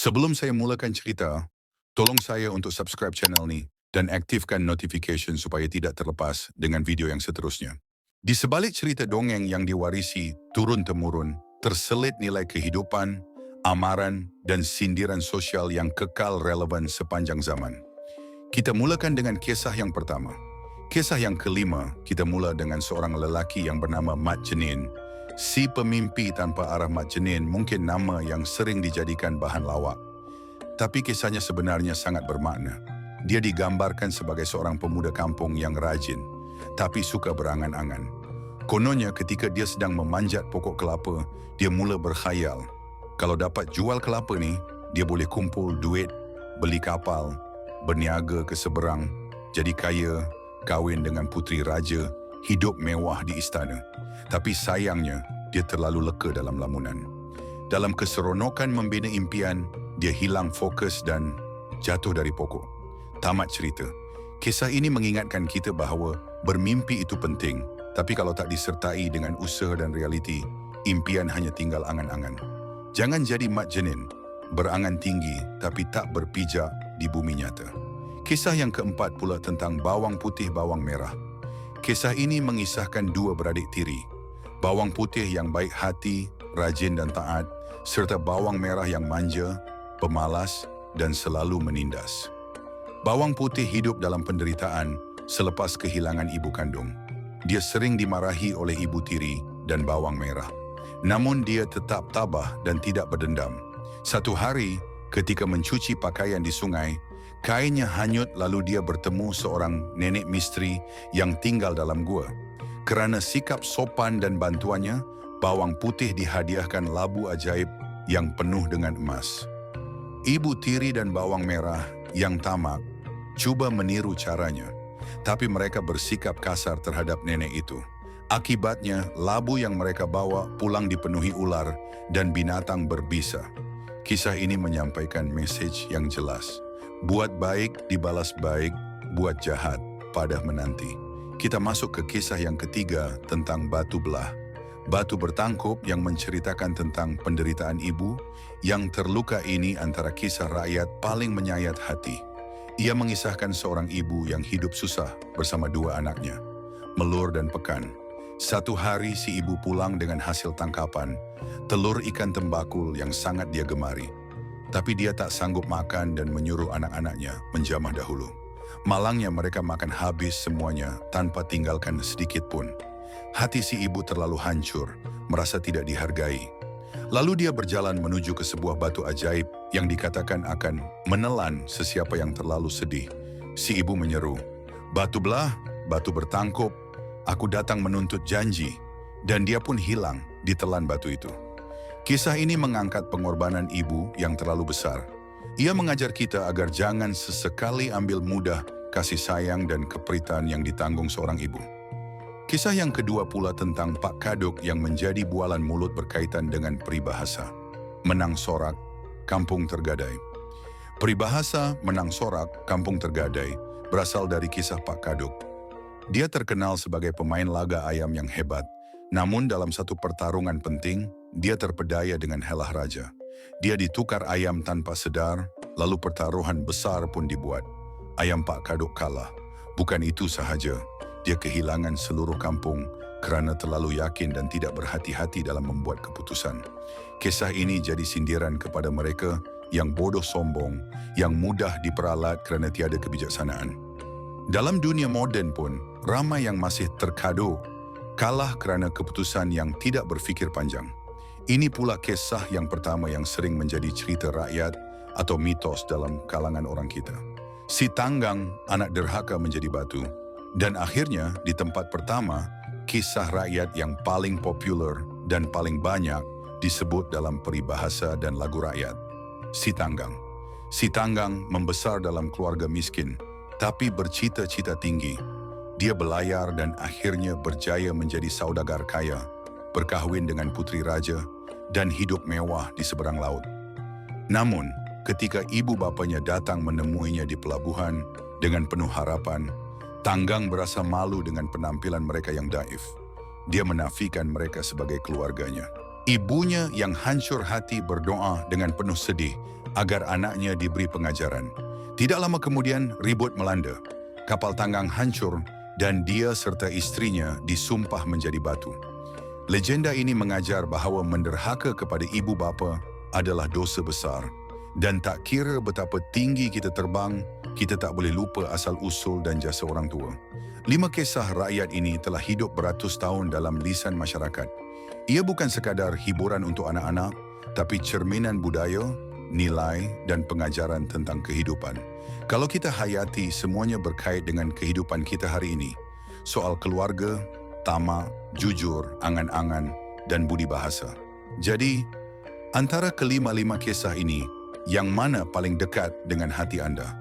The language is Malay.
Sebelum saya mulakan cerita, tolong saya untuk subscribe channel ni dan aktifkan notification supaya tidak terlepas dengan video yang seterusnya. Di sebalik cerita dongeng yang diwarisi turun-temurun, terselit nilai kehidupan, amaran, dan sindiran sosial yang kekal relevan sepanjang zaman. Kita mulakan dengan kisah yang pertama. Kisah yang kelima, kita mula dengan seorang lelaki yang bernama Mat Jenin. Si pemimpi tanpa arah Mat Jenin mungkin nama yang sering dijadikan bahan lawak. Tapi kisahnya sebenarnya sangat bermakna. Dia digambarkan sebagai seorang pemuda kampung yang rajin, tapi suka berangan-angan. Kononnya ketika dia sedang memanjat pokok kelapa, dia mula berkhayal. Kalau dapat jual kelapa ni, dia boleh kumpul duit, beli kapal, berniaga ke seberang, jadi kaya, kahwin dengan puteri raja, hidup mewah di istana. Tapi sayangnya, dia terlalu leka dalam lamunan. Dalam keseronokan membina impian, dia hilang fokus dan jatuh dari pokok. Tamat cerita. Kisah ini mengingatkan kita bahawa bermimpi itu penting, tapi kalau tak disertai dengan usaha dan realiti, impian hanya tinggal angan-angan. Jangan jadi Mat Jenin, berangan tinggi tapi tak berpijak di bumi nyata. Kisah yang keempat pula tentang bawang putih bawang merah. Kisah ini mengisahkan dua beradik tiri. Bawang putih yang baik hati, rajin dan taat, serta bawang merah yang manja, pemalas dan selalu menindas. Bawang putih hidup dalam penderitaan selepas kehilangan ibu kandung. Dia sering dimarahi oleh ibu tiri dan bawang merah. Namun dia tetap tabah dan tidak berdendam. Satu hari, ketika mencuci pakaian di sungai, kainnya hanyut lalu dia bertemu seorang nenek misteri yang tinggal dalam gua. Kerana sikap sopan dan bantuannya, bawang putih dihadiahkan labu ajaib yang penuh dengan emas. Ibu tiri dan bawang merah yang tamak cuba meniru caranya, tapi mereka bersikap kasar terhadap nenek itu. Akibatnya, labu yang mereka bawa pulang dipenuhi ular dan binatang berbisa. Kisah ini menyampaikan mesej yang jelas. Buat baik dibalas baik, buat jahat padah menanti. Kita masuk ke kisah yang ketiga tentang batu belah. Batu bertangkup yang menceritakan tentang penderitaan ibu yang terluka ini antara kisah rakyat paling menyayat hati. Ia mengisahkan seorang ibu yang hidup susah bersama dua anaknya, Melur dan Pekan. Satu hari si ibu pulang dengan hasil tangkapan, telur ikan tembakul yang sangat dia gemari. Tapi dia tak sanggup makan dan menyuruh anak-anaknya menjamah dahulu. Malangnya mereka makan habis semuanya tanpa tinggalkan sedikit pun. Hati si ibu terlalu hancur, merasa tidak dihargai. Lalu dia berjalan menuju ke sebuah batu ajaib yang dikatakan akan menelan sesiapa yang terlalu sedih. Si ibu menyeru, "Batu belah, batu bertangkup, aku datang menuntut janji." Dan dia pun hilang ditelan batu itu. Kisah ini mengangkat pengorbanan ibu yang terlalu besar. Ia mengajar kita agar jangan sesekali ambil mudah kasih sayang dan keperitan yang ditanggung seorang ibu. Kisah yang kedua pula tentang Pak Kaduk yang menjadi bualan mulut berkaitan dengan peribahasa. Menang sorak, kampung tergadai. Peribahasa menang sorak, kampung tergadai berasal dari kisah Pak Kaduk. Dia terkenal sebagai pemain laga ayam yang hebat, namun dalam satu pertarungan penting, dia terpedaya dengan helah raja. Dia ditukar ayam tanpa sedar, lalu pertaruhan besar pun dibuat. Ayam Pak Kaduk kalah. Bukan itu sahaja, dia kehilangan seluruh kampung kerana terlalu yakin dan tidak berhati-hati dalam membuat keputusan. Kisah ini jadi sindiran kepada mereka yang bodoh sombong, yang mudah diperalat kerana tiada kebijaksanaan. Dalam dunia moden pun, ramai yang masih terkado, kalah kerana keputusan yang tidak berfikir panjang. Ini pula kisah yang pertama yang sering menjadi cerita rakyat atau mitos dalam kalangan orang kita. Si tanggang, anak derhaka menjadi batu. Dan akhirnya, di tempat pertama, kisah rakyat yang paling popular dan paling banyak disebut dalam peribahasa dan lagu rakyat. Si tanggang. Si tanggang membesar dalam keluarga miskin, tapi bercita-cita tinggi. Dia belayar dan akhirnya berjaya menjadi saudagar kaya, berkahwin dengan puteri raja, dan hidup mewah di seberang laut. Namun, ketika ibu bapanya datang menemuinya di pelabuhan dengan penuh harapan, Tanggang berasa malu dengan penampilan mereka yang daif. Dia menafikan mereka sebagai keluarganya. Ibunya yang hancur hati berdoa dengan penuh sedih agar anaknya diberi pengajaran. Tidak lama kemudian, ribut melanda. Kapal tanggang hancur dan dia serta istrinya disumpah menjadi batu. Legenda ini mengajar bahawa menderhaka kepada ibu bapa adalah dosa besar. Dan tak kira betapa tinggi kita terbang, kita tak boleh lupa asal-usul dan jasa orang tua. 5 kisah rakyat ini telah hidup beratus tahun dalam lisan masyarakat. Ia bukan sekadar hiburan untuk anak-anak, tapi cerminan budaya, nilai dan pengajaran tentang kehidupan. Kalau kita hayati, semuanya berkait dengan kehidupan kita hari ini. Soal keluarga, tamak, jujur, angan-angan dan budi bahasa. Jadi, antara kelima-lima kisah ini, yang mana paling dekat dengan hati anda?